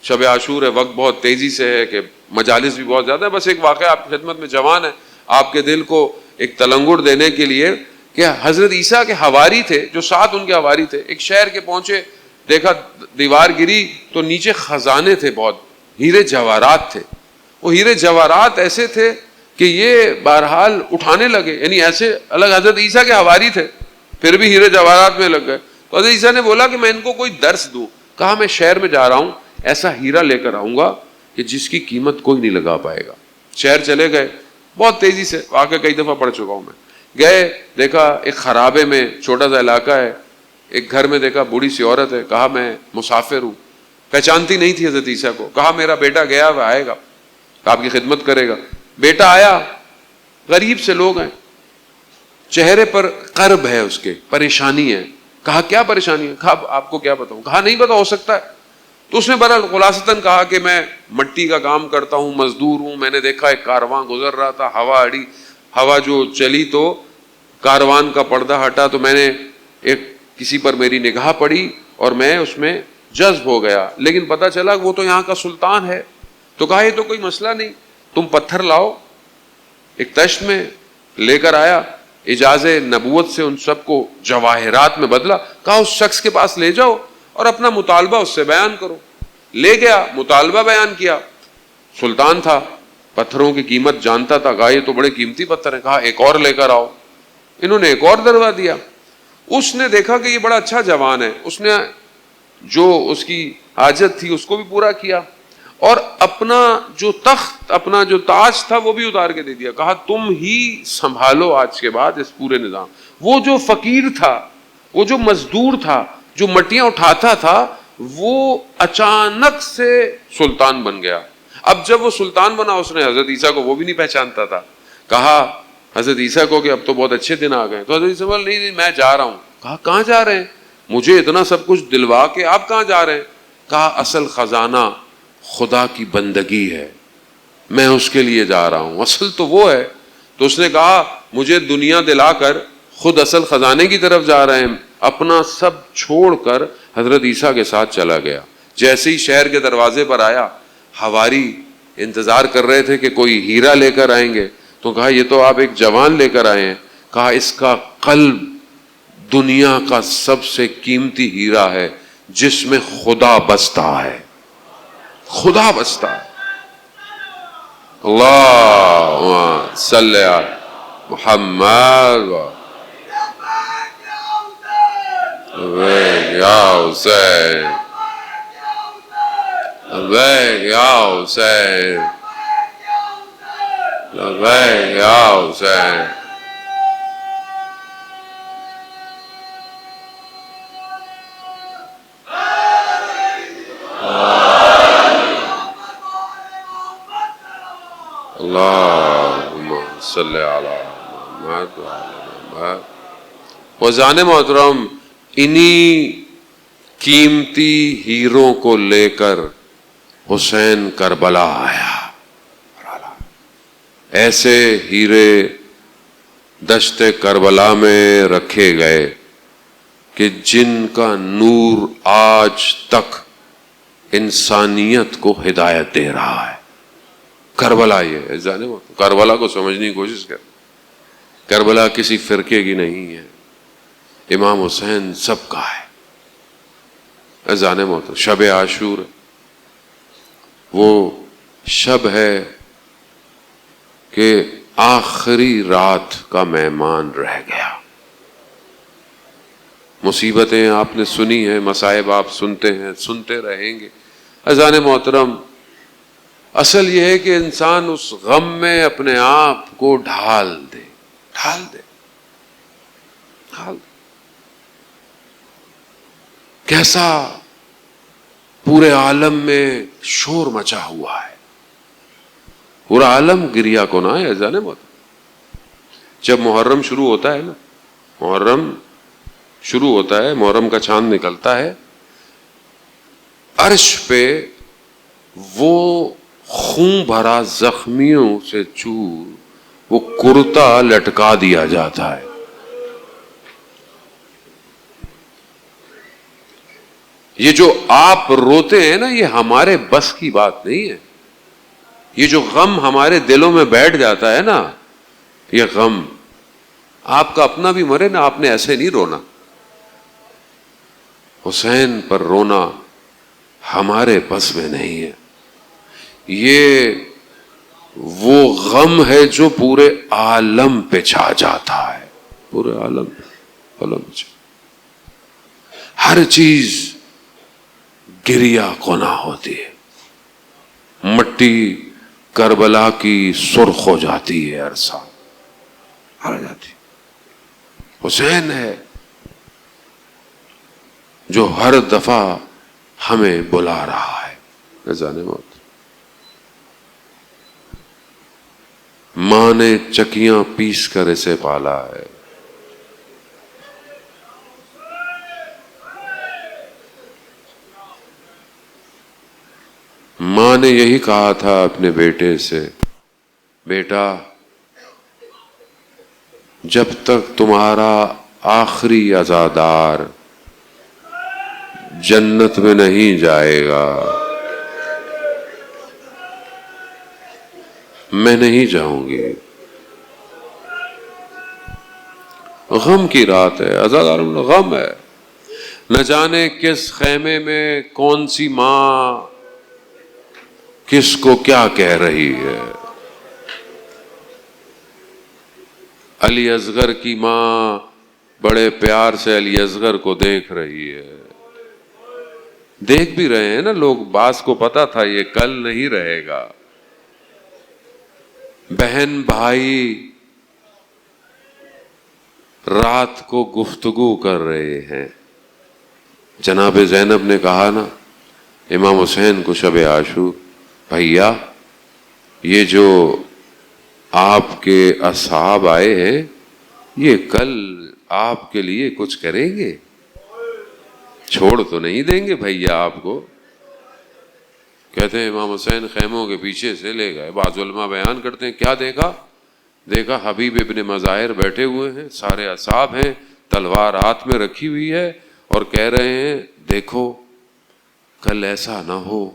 شب عاشور ہے، وقت بہت تیزی سے ہے کہ مجالس بھی بہت زیادہ ہے، بس ایک واقعہ آپ کی خدمت میں جوان ہے آپ کے دل کو ایک تلنگر دینے کے لیے کہ حضرت عیسیٰ کے حواری تھے، جو ساتھ ان کے حواری تھے، ایک شہر کے پہنچے، دیکھا دیوار گری تو نیچے خزانے تھے، بہت ہیرے جواہرات تھے. وہ ہیرے جواہرات ایسے تھے کہ یہ بہرحال اٹھانے لگے، یعنی ایسے الگ حضرت عیسیٰ کے حواری تھے پھر بھی ہیرے جواہرات میں لگ گئے. تو حضرت عیسیٰ نے بولا کہ میں ان کو کوئی درس دوں. کہا میں شہر میں جا رہا ہوں، ایسا ہیرا لے کر آؤں گا کہ جس کی قیمت کوئی نہیں لگا پائے گا. شہر چلے گئے بہت تیزی سے، واقعہ کئی دفعہ پڑھ چکا ہوں میں. گئے، دیکھا ایک خرابے میں چھوٹا سا علاقہ ہے، ایک گھر میں دیکھا بوڑھی سی عورت ہے. کہا میں مسافر ہوں. پہچانتی نہیں تھی حضرت عیسیٰ کو. کہا میرا بیٹا گیا وہ آئے گا، آپ کی خدمت کرے گا. بیٹا آیا، غریب سے لوگ ہیں، چہرے پر کرب ہے، اس کے پریشانی ہے. کہا کیا پریشانی ہے؟ کہا آپ کو کیا بتاؤں؟ کہا نہیں پتا، ہو سکتا ہے. تو اس نے بہرحال خلاصتاً کہا کہ میں مٹی کا کام کرتا ہوں، مزدور ہوں، میں نے دیکھا ایک کارواں گزر رہا تھا، ہوا اڑی، ہوا جو چلی تو کاروان کا پردہ ہٹا، تو میں نے ایک کسی پر میری نگاہ پڑی اور میں اس میں جذب ہو گیا، لیکن پتہ چلا وہ تو یہاں کا سلطان ہے. تو کہا یہ تو کوئی مسئلہ نہیں، تم پتھر لاؤ. ایک تشت میں لے کر آیا، اجاز نبوت سے ان سب کو جواہرات میں بدلا. کہا اس شخص کے پاس لے جاؤ اور اپنا مطالبہ اس سے بیان کرو. لے گیا، مطالبہ بیان کیا. سلطان تھا، پتھروں کی قیمت جانتا تھا. کہا یہ تو بڑے قیمتی پتھر ہیں. کہا ایک اور لے کر آؤ. انہوں نے ایک اور دروا دیا. اس نے دیکھا کہ یہ بڑا اچھا جوان ہے، اس نے جو اس کی حاجت تھی اس کو بھی پورا کیا، اور اپنا جو تخت، اپنا جو تاج تھا وہ بھی اتار کے دے دیا. کہا تم ہی سنبھالو آج کے بعد اس پورے نظام. وہ جو فقیر تھا، وہ جو مزدور تھا، جو مٹیاں اٹھاتا تھا، وہ اچانک سے سلطان بن گیا. اب جب وہ سلطان بنا، اس نے حضرت عیسیٰ کو وہ بھی نہیں پہچانتا تھا. کہا حضرت عیسیٰ کو کہ اب تو بہت اچھے دن آ گئے. تو حضرت عیسیٰ بولا نہیں میں جا رہا ہوں. کہا کہاں جا رہے ہیں؟ مجھے اتنا سب کچھ دلوا کے آپ کہاں جا رہے ہیں؟ کہا اصل خزانہ خدا کی بندگی ہے، میں اس کے لیے جا رہا ہوں، اصل تو وہ ہے. تو اس نے کہا مجھے دنیا دلا کر خود اصل خزانے کی طرف جا رہے ہیں. اپنا سب چھوڑ کر حضرت عیسیٰ کے ساتھ چلا گیا. جیسے ہی شہر کے دروازے پر آیا، حواری انتظار کر رہے تھے کہ کوئی ہیرا لے کر آئیں گے. تو کہا یہ تو آپ ایک جوان لے کر آئے ہیں. کہا اس کا قلب دنیا کا سب سے قیمتی ہیرا ہے جس میں خدا بستا ہے، خدا بستا ہے. اللہم صلی علی محمد یا حسین، یا حسین، یا حسین. اللہم صلی علی وزان محترم، انہی قیمتی ہیروں کو لے کر حسین کربلا آیا. ایسے ہیرے دشت کربلا میں رکھے گئے کہ جن کا نور آج تک انسانیت کو ہدایت دے رہا ہے. کربلا یہ ہے، جانے کربلا کو سمجھنے کی کوشش کر. کربلا کسی فرقے کی نہیں ہے، امام حسین سب کا ہے. جانے محترم، شب عاشور وہ شب ہے کہ آخری رات کا مہمان رہ گیا. مصیبتیں آپ نے سنی ہیں، مصائب آپ سنتے ہیں، سنتے رہیں گے. اذان محترم، اصل یہ ہے کہ انسان اس غم میں اپنے آپ کو ڈھال دے. کیسا پورے عالم میں شور مچا ہوا ہے، پورا عالم گریا کونا ہے. اذان محترم، جب محرم شروع ہوتا ہے نا، محرم شروع ہوتا ہے، محرم کا چاند نکلتا ہے، عرش پہ وہ خون بھرا زخمیوں سے چور وہ کرتا لٹکا دیا جاتا ہے. یہ جو آپ روتے ہیں نا، یہ ہمارے بس کی بات نہیں ہے. یہ جو غم ہمارے دلوں میں بیٹھ جاتا ہے نا، یہ غم آپ کا اپنا بھی مرے نا، آپ نے ایسے نہیں رونا. حسین پر رونا ہمارے بس میں نہیں ہے. یہ وہ غم ہے جو پورے عالم پہ چھا جاتا ہے، پورے عالم پہ ہر چیز گریا کونا ہوتی ہے. مٹی کربلا کی سرخ ہو جاتی ہے، عرصہ آ جاتی. حسین ہے جو ہر دفعہ ہمیں بلا رہا ہے. جانے موت، ماں نے چکیاں پیس کر اسے پالا ہے. ماں نے یہی کہا تھا اپنے بیٹے سے، بیٹا جب تک تمہارا آخری عزادار جنت میں نہیں جائے گا میں نہیں جاؤں گی. غم کی رات ہے، عزادار غم ہے. نہ جانے کس خیمے میں کون سی ماں کس کو کیا کہہ رہی ہے. علی اصغر کی ماں بڑے پیار سے علی اصغر کو دیکھ رہی ہے. دیکھ بھی رہے ہیں نا لوگ، باس کو پتا تھا یہ کل نہیں رہے گا. بہن بھائی رات کو گفتگو کر رہے ہیں. جناب زینب نے کہا نا امام حسین کو شب عاشور، بھیا یہ جو آپ کے اصحاب آئے ہیں یہ کل آپ کے لیے کچھ کریں گے، چھوڑ تو نہیں دیں گے بھیا آپ کو. کہتے ہیں امام حسین خیموں کے پیچھے سے لے گئے. بعض علماء بیان کرتے ہیں کیا دیکھا حبیب ابن مظاہر بیٹھے ہوئے ہیں، سارے اصحاب ہیں، تلوار ہاتھ میں رکھی ہوئی ہے اور کہہ رہے ہیں دیکھو کل ایسا نہ ہو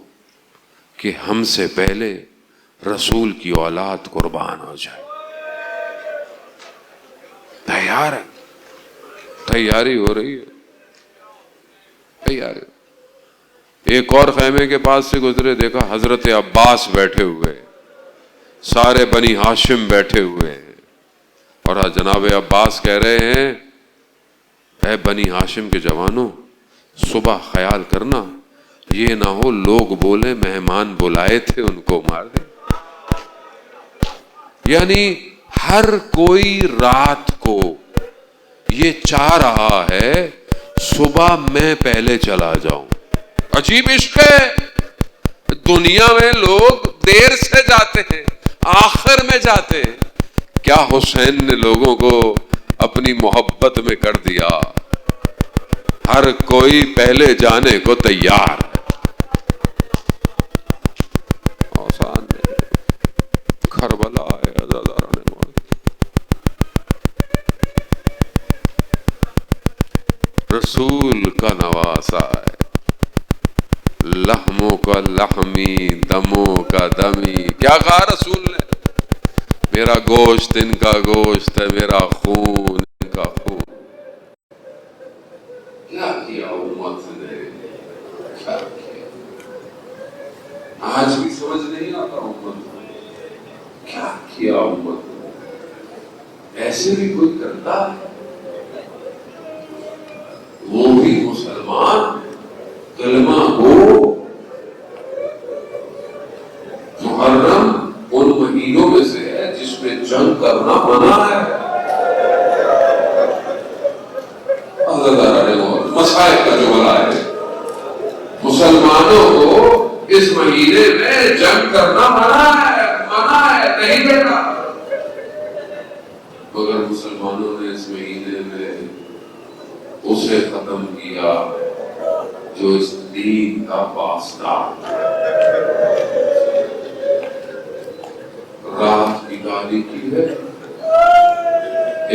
کہ ہم سے پہلے رسول کی اولاد قربان ہو جائے. تیار ہے، تیاری ہو رہی ہے، تیاری. ایک اور خیمے کے پاس سے گزرے، دیکھا حضرت عباس بیٹھے ہوئے، سارے بنی ہاشم بیٹھے ہوئے ہیں. اور جناب عباس کہہ رہے ہیں اے بنی ہاشم کے جوانوں، صبح خیال کرنا یہ نہ ہو لوگ بولے مہمان بلائے تھے ان کو مار دیں. یعنی ہر کوئی رات کو یہ چاہ رہا ہے صبح میں پہلے چلا جاؤں. عجیب عشق ہے. دنیا میں لوگ دیر سے جاتے ہیں، آخر میں جاتے ہیں. کیا حسین نے لوگوں کو اپنی محبت میں کر دیا، ہر کوئی پہلے جانے کو تیار ہے. آسان نہیں. کربلا ہے عزاداران مولا، رسول کا نواسا ہے، لحموں کا لحمی، دموں کا دمی. کیا کہا رسول نے؟ میرا گوشت ان کا گوشت ہے، میرا خون ان کا خون. کیا کیا امت نے، کیا کیا. آج بھی سمجھ نہیں آتا امت نے کیا کیا. امت نے ایسے بھی کوئی کرتا ہے؟ وہ بھی مسلمان کلمہ ہو. محرم ان مہینوں میں سے ہے جس میں جنگ کرنا منع ہے. مسائل کا جو بنا ہے، مسلمانوں کو اس مہینے میں جنگ کرنا منع ہے، نہیں کرنا. مگر مسلمانوں نے اس مہینے میں اسے ختم کیا جو اس دین کا پاسدار. رات کی تاریکی ہے،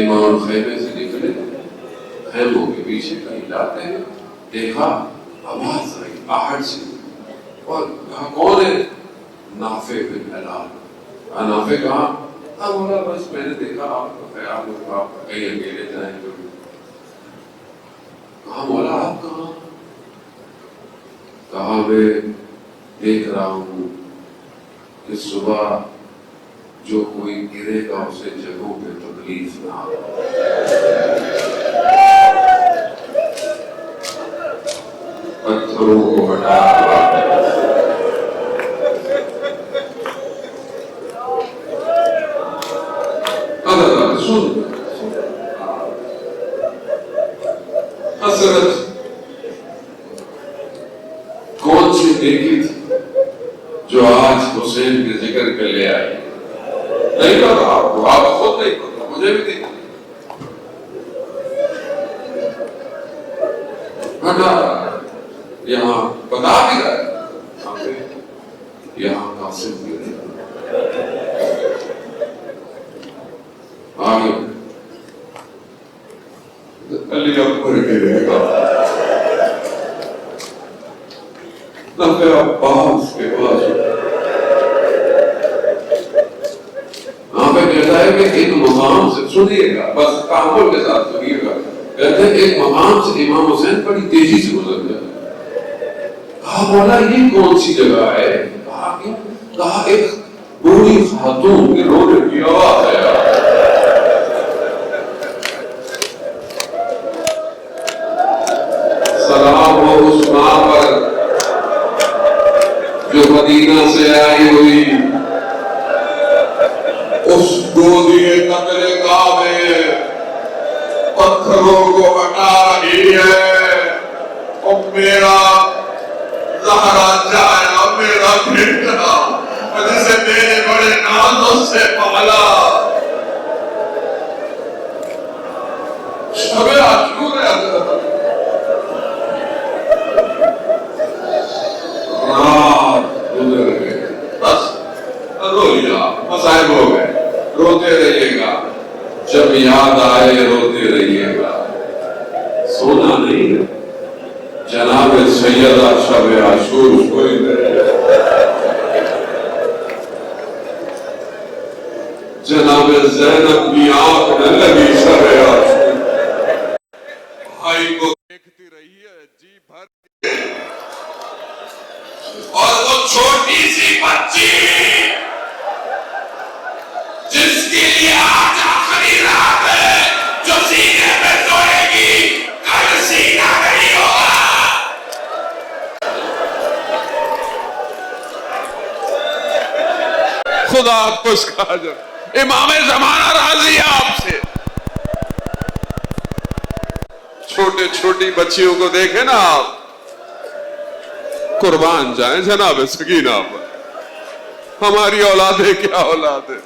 امام خیمے سے نکلے، خیموں کے پیچھے کہیں جاتے ہیں، دیکھا آواز آئی آہٹ سے، اور کہا کون ہے؟ نافع بن ہلال. نافع کہا مولا بس میں نے دیکھا آپ کا خیال ہوگا کہیں اکیلے جائیں گے. کہا مولا آپ کہاں؟ کہا میں دیکھ رہا ہوں کہ صبح جو کوئی گرے گا اسے جگہوں پہ تکلیف نہ ہو. پتھروں کو ہٹا حضرت کون سی دیکھی تھی جو آج حسین کے ذکر کے لے آئی؟ نہیں پتا آپ خود نہیں پتا، مجھے بھی نہیں پتا. یہاں بتا بھی رہا ہے، یہاں قاسم بھی آگے علی اکبر کے رہے گا، نفع عباس کے پاس. وہاں پہ کہتا ہے کہ ایک مقام سے سنیے گا، بس تحمل کے ساتھ سنیے گا. کہتے ہیں ایک مقام سے امام حسین بڑی تیزی سے گزر گیا. کہا مولا یہ کون سی جگہ ہے؟ کہا ایک بوڑھی خاتون کے رونے کی آواز ہے. سلام ہو اس ماں پر جو مدینہ سے آئی ہوئی، اس گودی قطرے گاہ میں پتھروں کو ہٹا رہی ہے. اور میرا زہرا جایا، میرا بیٹا جسے میرے بڑے نازوں سے پالا. شب عاشور ہے حضرت، رات گزر گئے، بس رو لیا، مصائب ہو گئے. روتے رہیے گا، جب یاد آئے روتے رہیے گا. سونا نہیں ہے جناب سیدہ شب عاشور کوئی نہیں. جناب زینب کی آنکھ نہ لگی شب عاشور. بھائی کو دیکھتی رہی ہے جی بھر کے، اور وہ چھوٹی سی بچی جس کے لیے آج آخری رات ہے، جو سینے میں سوئے گی کل سینہ نہیں ہوگا. خدا آپ کو اس کا اجر. امام زمانہ راضی ہے آپ سے. چھوٹے چھوٹی بچیوں کو دیکھیں نا آپ، قربان جائیں جناب سکینہ پر. ہماری اولادیں کیا اولاد ہے.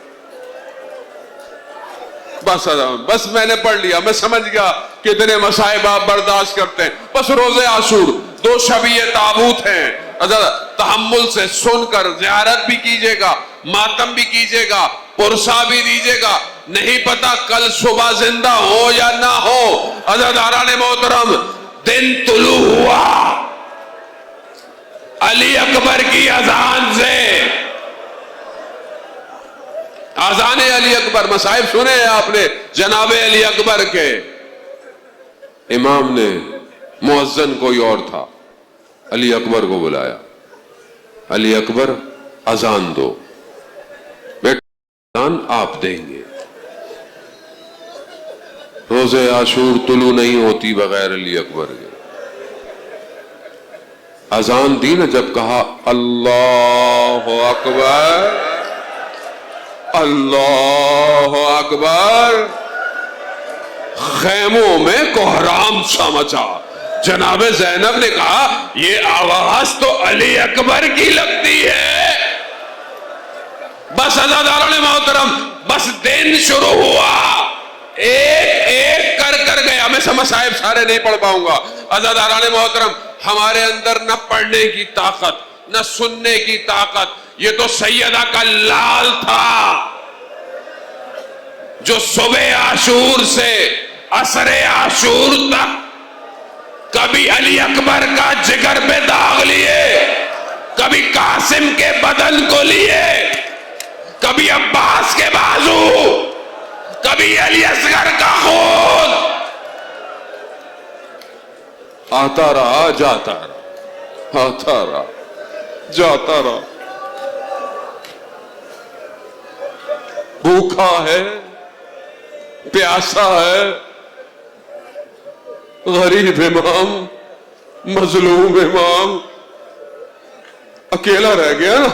بس میں نے پڑھ لیا, میں سمجھ گیا کتنے مصائب آپ برداشت کرتے ہیں. بس روزے عاشور 2 شب تابوت ہیں, تحمل سے سن کر زیارت بھی کیجئے گا, ماتم بھی کیجئے گا, پرسا بھی دیجئے گا. نہیں پتا کل صبح زندہ ہو یا نہ ہو. عزیزان محترم, دن طلوع ہوا علی اکبر کی اذان سے. اذان علی اکبر, مصائب سنے ہیں آپ نے جناب علی اکبر کے. امام نے مؤذن کوئی اور تھا, علی اکبر کو بلایا, علی اکبر اذان دو. بیٹا اذان آپ دیں گے. روزے عاشور طلوع نہیں ہوتی بغیر علی اکبر کے. اذان دی نا, جب کہا اللہ اکبر اللہ اکبر, خیموں میں کوہرام سا مچا. جناب زینب نے کہا یہ آواز تو علی اکبر کی لگتی ہے. بس عزیزان محترم, بس دن شروع ہوا, ایک ایک کر گیا. میں مصائب سارے نہیں پڑھ پاؤں گا. عزیزان محترم, ہمارے اندر نہ پڑھنے کی طاقت نہ سننے کی طاقت. یہ تو سیدہ کا لال تھا جو صبح عاشور سے عصر عاشور تک کبھی علی اکبر کا جگر پہ داغ لیے, کبھی قاسم کے بدن کو لیے, کبھی عباس کے بازو, کبھی علی اصغر کا خون. آتا رہا جاتا رہا, آتا رہا جاتا رہا. بھوکا ہے, پیاسا ہے, غریب امام, مظلوم امام, اکیلا رہ گیا نا,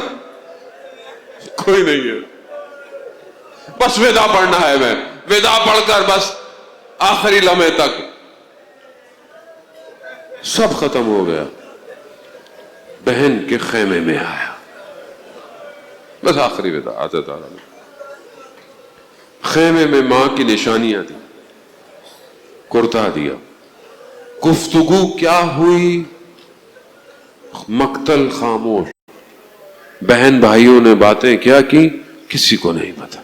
کوئی نہیں ہے. بس ودا پڑھنا ہے. میں ودا پڑھ کر بس آخری لمحے تک سب ختم ہو گیا. بہن کے خیمے میں آیا, بس آخری ودا. آتا تھا خیمے میں ماں کی نشانیاں دی, کرتا دیا. گفتگو کیا ہوئی, مقتل خاموش. بہن بھائیوں نے باتیں کیا کی کسی کو نہیں پتا.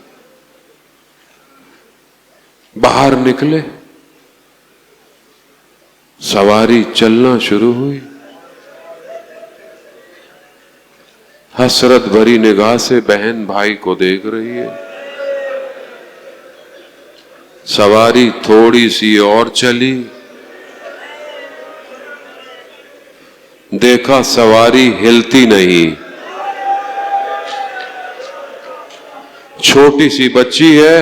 باہر نکلے, سواری چلنا شروع ہوئی. حسرت بھری نگاہ سے بہن بھائی کو دیکھ رہی ہے. سواری تھوڑی سی اور چلی, دیکھا سواری ہلتی نہیں. چھوٹی سی بچی ہے.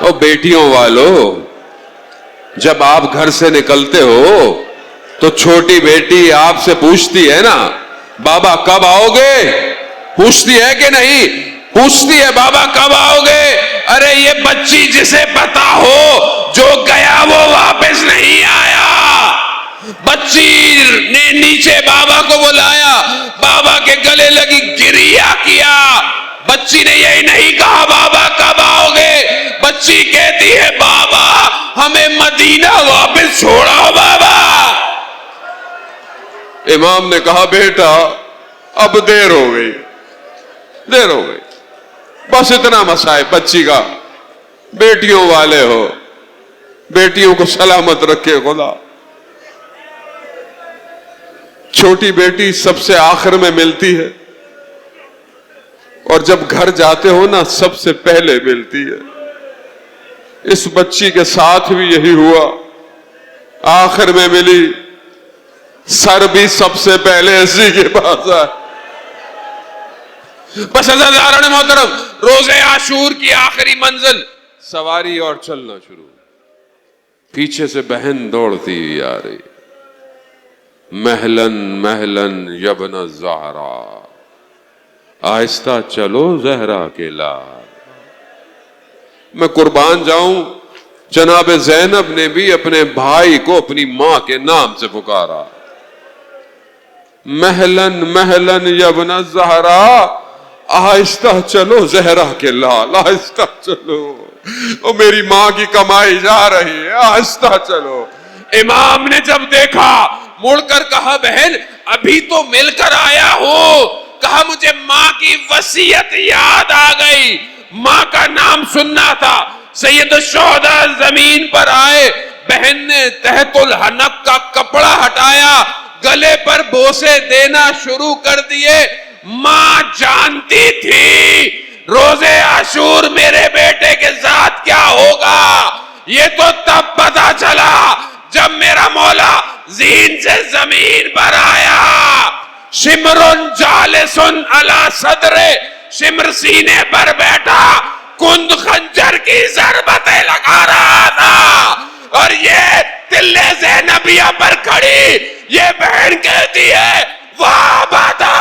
او بیٹیوں والو, جب آپ گھر سے نکلتے ہو تو چھوٹی بیٹی آپ سے پوچھتی ہے نا بابا کب آؤ گے, پوچھتی ہے کہ نہیں؟ پوچھتی ہے بابا کب آؤ گے. ارے یہ بچی جسے پتا ہو جو گیا وہ واپس نہیں آیا. بچی نے نیچے بابا کو بلایا, بابا کے گلے لگی, گریہ کیا. بچی نے یہی نہیں کہا بابا کب آؤ گے, بچی کہتی ہے بابا ہمیں مدینہ واپس چھوڑاؤ بابا. امام نے کہا بیٹا اب دیر ہو گئی, دیر ہو گئی. بس اتنا مسائب بچی کا. بیٹیوں والے ہو, بیٹیوں کو سلامت رکھے خدا. چھوٹی بیٹی سب سے آخر میں ملتی ہے, اور جب گھر جاتے ہو نا سب سے پہلے ملتی ہے. اس بچی کے ساتھ بھی یہی ہوا, آخر میں ملی, سر بھی سب سے پہلے اسی کے پاس آئے. بس عزیزان محترم, روزے عاشور کی آخری منزل, سواری اور چلنا شروع. پیچھے سے بہن دوڑتی ہوئی آ رہی. مہلن مہلن یبن الزہرا, آہستہ چلو زہرا کے لال. میں قربان جاؤں, جناب زینب نے بھی اپنے بھائی کو اپنی ماں کے نام سے پکارا. مہلن مہلن یبن الزہرا, آہستہ چلو زہرا کے لال، آہستہ چلو، او میری ماں کی کمائی جا رہی ہے، آہستہ چلو۔ امام نے جب دیکھا مڑ کر کہا بہن ابھی تو مل کر آیا ہوں، کہا مجھے ماں کی وصیت یاد آ گئی، ماں کا نام سننا تھا۔ سید الشہداء زمین پر آئے، بہن نے تحت الحنک کا کپڑا ہٹایا، گلے پر بوسے دینا شروع کر دیے۔ ماں جانتی تھی روزے عاشور میرے بیٹے کے ساتھ کیا ہوگا، یہ تو تب پتا چلا جب میرا مولا زین سے زمین پر آیا۔ شمر جالسن علی صدر، شمر سینے پر بیٹھا کند خنجر کی ضربتیں لگا رہا تھا، اور یہ تلے زینبیہ پر کھڑی یہ بہن کہتی ہے واہ باتا